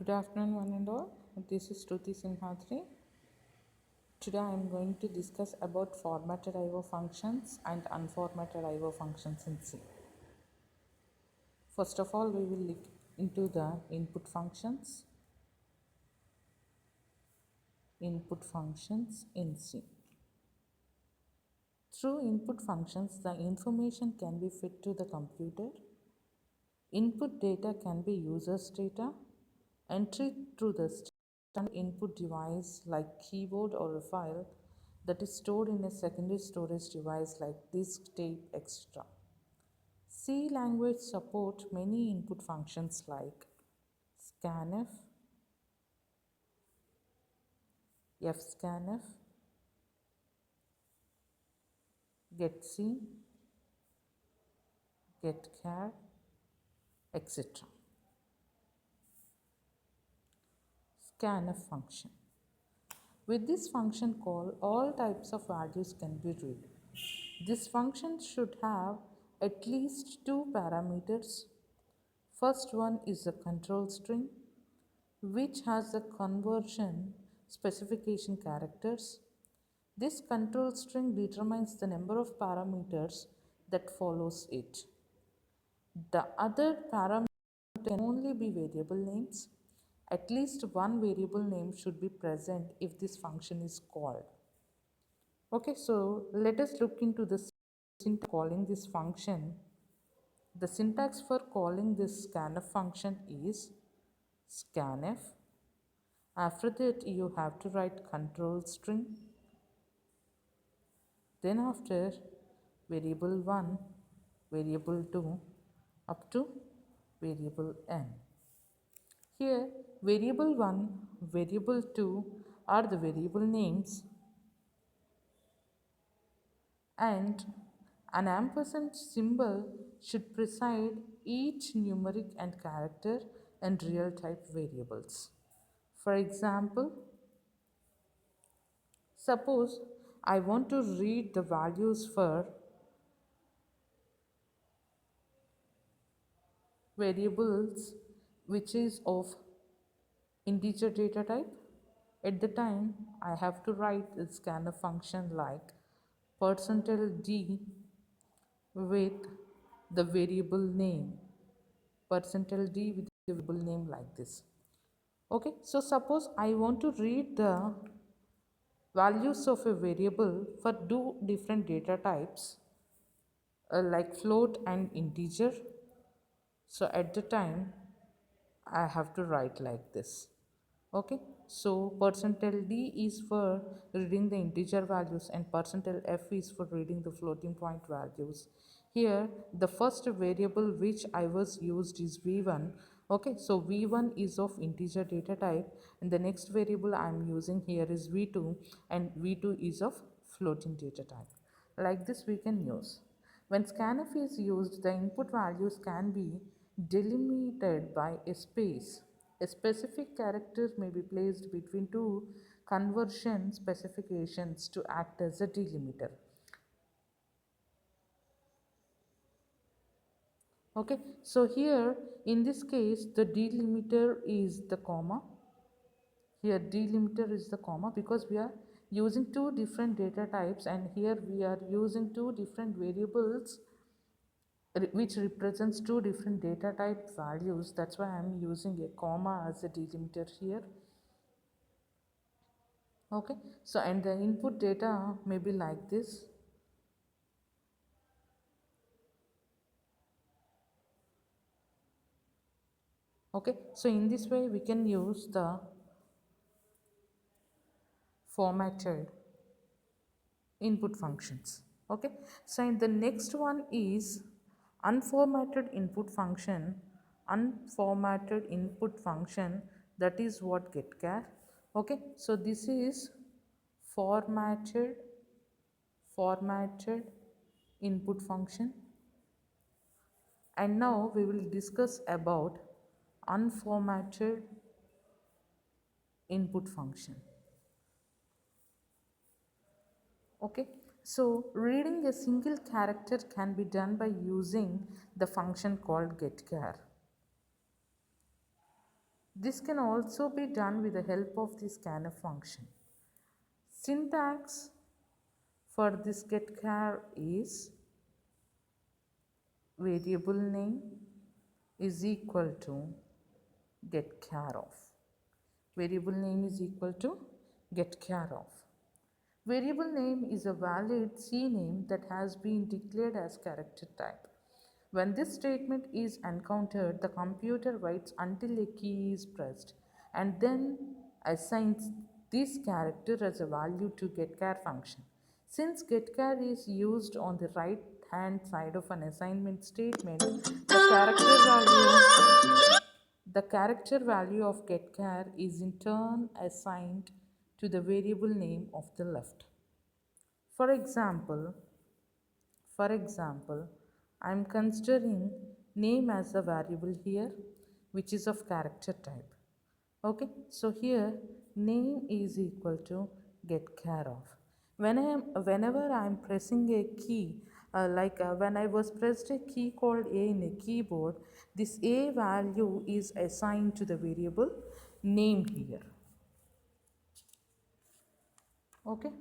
Good afternoon, one and all. This is Shruti Simhadri. Today I am going to discuss about formatted IO functions and unformatted IO functions in C. First of all, we will look into the input functions. Input functions in C. Through input functions, the information can be fed to the computer. Input data can be user's data. Entry through the standard input device like keyboard or a file that is stored in a secondary storage device like disk, tape, etc. C language support many input functions like scanf, fscanf, getC, getchar, etc. Scanf function. With this function call, all types of values can be read. This function should have at least two parameters. First one is the control string, which has the conversion specification characters. This control string determines the number of parameters that follows it. The other parameter can only be variable names. At least one variable name should be present if this function is called. Okay, so let us look into the syntax calling this function. The syntax for calling this scanf function is scanf. After that, you have to write control string. Then after variable 1, variable 2 up to variable n. Here variable 1, variable 2 are the variable names and an ampersand symbol should precede each numeric and character and real type variables. For example, suppose I want to read the values for variables which is of integer data type. At the time, I have to write a scanf function like %d with the variable name, %d with the variable name like this. Okay, so suppose I want to read the values of a variable for two different data types like float and integer. So at the time I have to write like this. Okay, so %d is for reading the integer values and %f is for reading the floating point values. Here the first variable which I was used is v1. Okay, so v1 is of integer data type and the next variable I am using here is v2 and v2 is of floating data type. Like this we can use. When scanf is used, the input values can be delimited by a space. A specific character may be placed between two conversion specifications to act as a delimiter. Okay, so here in this case the delimiter is the comma. Here delimiter is the comma because we are using two different data types and here we are using two different variables which represents two different data type values. That's why I'm using a comma as a delimiter here. Okay, so and the input data may be like this. Okay, so in this way we can use the formatted input functions. Okay, so and the next one is unformatted input function. Unformatted input function, that is what getchar. Okay, so this is formatted input function. And now we will discuss about unformatted input function. Okay, so reading a single character can be done by using the function called getchar. This can also be done with the help of the scanf function. Syntax for this getChar is variable name is equal to getChar of. Variable name is equal to getChar of. Variable name is a valid CNAME that has been declared as character type. When this statement is encountered, the computer waits until a key is pressed and then assigns this character as a value to getChar function. Since getChar is used on the right hand side of an assignment statement, the character value of getChar is in turn assigned to the variable name of the left. For example, I am considering name as a variable here which is of character type. Okay, so here name is equal to getChar of. Whenever I am pressing a key, when I was pressed a key called A in a keyboard, this A value is assigned to the variable name here. Okay.